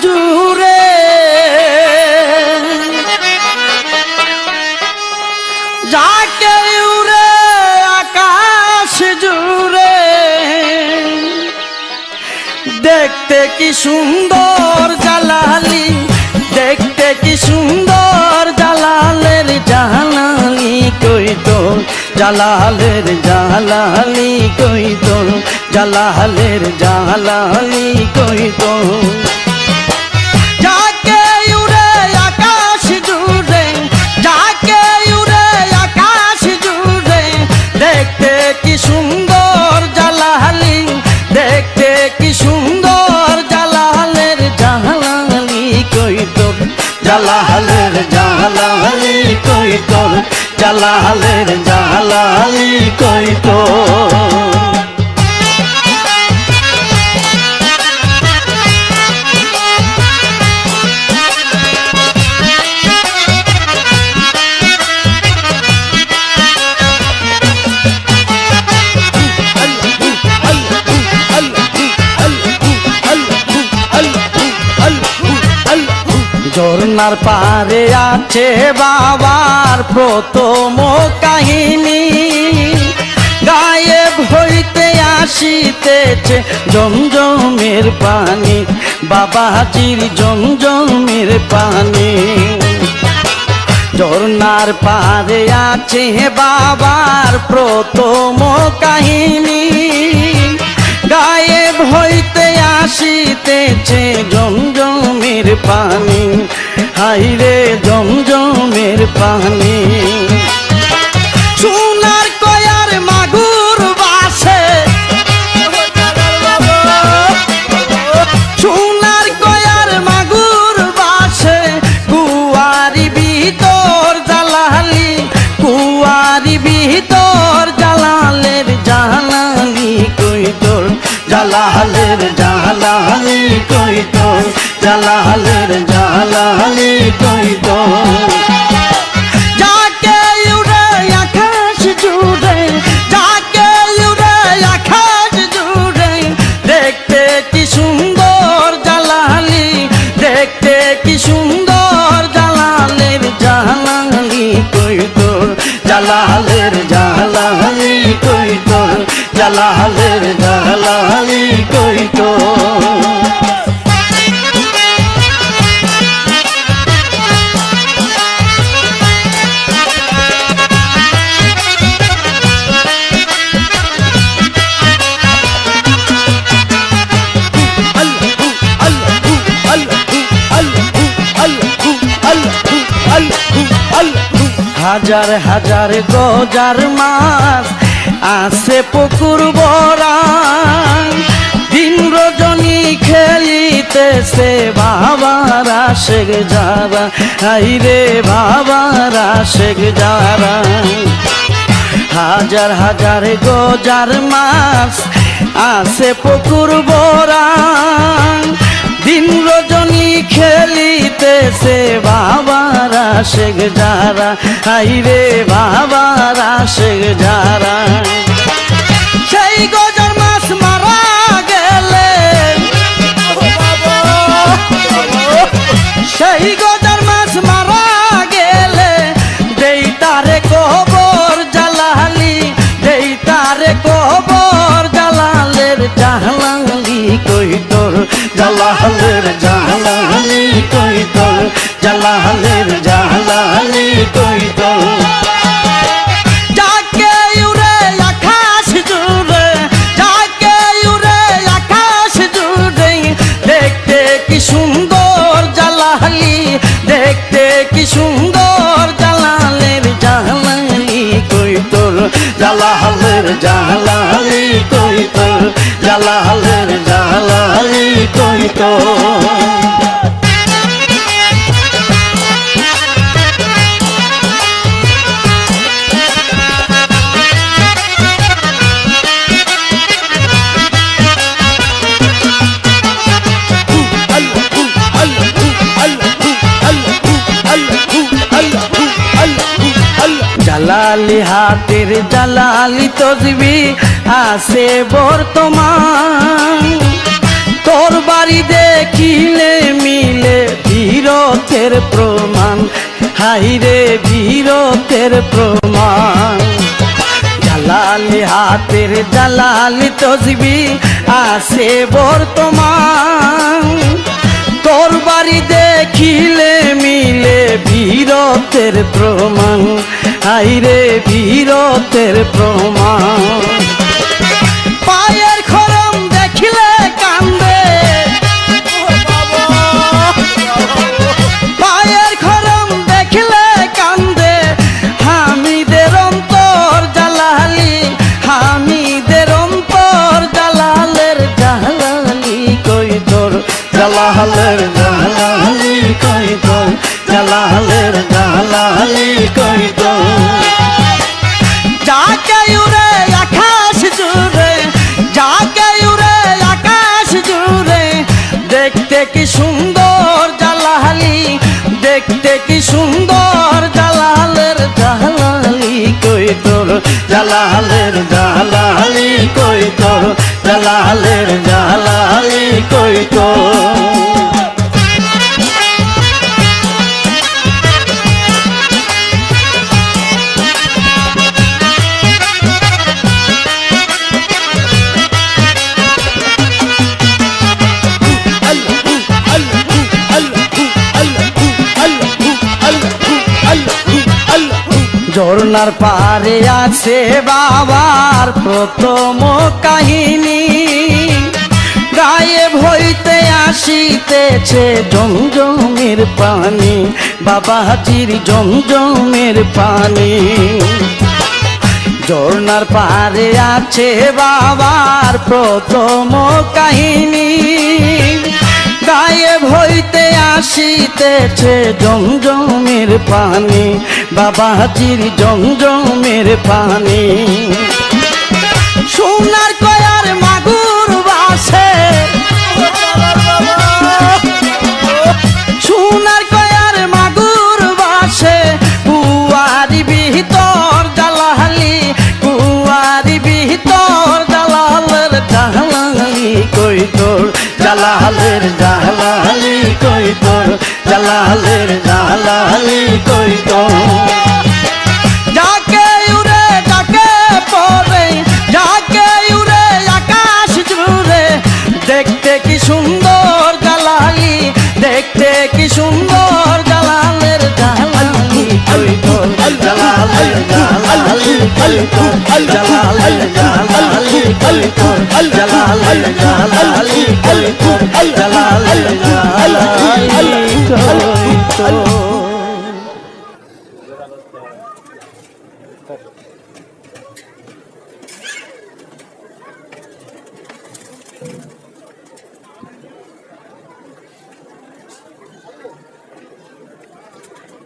জুড়ে যাকে উড়ে আকাশ জুড়ে দেখতে কি সুন্দর জালালি, দেখতে কি সুন্দর জালালের জালালি কই তোর, জালালের জালালি কই তোর, জালালের জালালি কই তোর। যাকে উড়ে আকাশ জুড়ে, যাকে উড়ে আকাশ জুড়ে দেখতে কি সুন্দর জালালি, দেখতে কি সুন্দর জালালের জালালি কই তোর, জালালের জালালি কই তোর, জালালের জালালি কই তোর। ঝর্ণার পারে আছে বাবার প্রথম কাহিনী, গায়েব হইতে আসিতেছে জমজমের পানি, বাবাজির জমজমের পানি। ঝর্ণার পারে আছে বাবার প্রথম কাহিনী, গায়েব হইতে আসিতেছে জমজমের পানি, হাইরে জমজমের পানি। সোনার কয়ার মাগুর বাসে, সোনার কয়ার মাগুর বাসে কুয়ারি ভিতর জালালি, কুয়ারি ভিতর জালালের জালালি কই তোর, জালালের জালালি কই তোর, জালালের জালালি কই তোর। যাকে উড়ে আকাশ জুড়ে, যাকে উড়ে আকাশ জুড়ে দেখতে কি সুন্দর জালালি, দেখতে কি সুন্দর জালালের জালালি কই তোর, জালালের জালালি কই তোর, জালালের জালালি কই তোর। হাজার হাজার গজার মাছ আছে পুকুর ভরা, দিন রজনী খেলিতেছে বাবারা শেখ যারা, হাইরে বাবারা শেখ যারা। হাজার হাজার গজার মাছ আছে পুকুর ভরা, দিন রজনী খেলিতেছে বাবারা শেখ যারা, হাইরে বাবারা শেখ যারা। সেই গজার মাছ মারা গেলে, সেই গজার মাছ মারা গেলে দেই তারে কবর জালালি, দেই তারে কবর জালালের জালালি কই তোর, জালালের জালালি কই তোর, জালালের জালালি কই তোর। যাকে উড়ে আকাশ জুড়ে, যাকে উড়ে আকাশ জুড়ে দেখতে কি সুন্দর জালালি, দেখতে কি সুন্দর জালালের জালালি কই তোর, জালালের জালালি কই তোর, জালালের জালালি কই তোর। জালালি হাতের জালালি তসবি আছে বর্তমান, তোর বাড়ি দেখিলে বীরত্বের প্রমাণ, হাইরে বীরত্বের প্রমাণ। জালালি হাতের জালালি তসবি আছে বর্তমান, তোর বাড়ি দেখিলে মিলে বীরত্বের প্রমাণ, হাইরে বীরত্বের প্রমাণ। পায়ের খরম দেখিলে কান্দে, পায়ের খরম দেখিলে কান্দে হামিদের অন্তর জালালি, হামিদের অন্তর জালালের জালালি কই তোর, জালালের জালালি কই তোর, জালালের জালালি কই তোর। যাকে উড়ে আকাশ জুড়ে, যাকে উড়ে আকাশ জুড়ে, দেখতে কি সুন্দর জালালি, দেখতে কি সুন্দর জালালের জালালি কই তোর, জালালের জালালি কই তোর, জালালের জালালি কই তোর। ঝর্ণার পারে আছে বাবার প্রথম কাহিনী, গায়েব হইতে আসিতেছে জমজমের পানি, বাবা হাজির জমজমের পানি। ঝর্ণার পারে আছে বাবার প্রথম কাহিনী, গায়েব হইতে আসিতেছে জমজমের পানি, বাবা হাজির জমজমের পানি। সোনার কয়ার মাগুর বাসে, সোনার কয়ার মাগুর বাসে, কুয়ারি ভিতর জালালি, কুয়ারি ভিতর জালালের জালালি কই তোর, জালালের জালালি কই তোর, জালালের জালালি কই তোর। যাকে উড়ে যাকে পড়ে, যাকে উড়ে আকাশ জুড়ে, দেখতে কি সুন্দর জালালি, দেখতে কি সুন্দর জালালের জালালি কই তোর, জালালের জালালি কই তোর, জালালের জালালি কই তোর, জালালের জালালি কই তোর, জালালের জালালি কই তোর।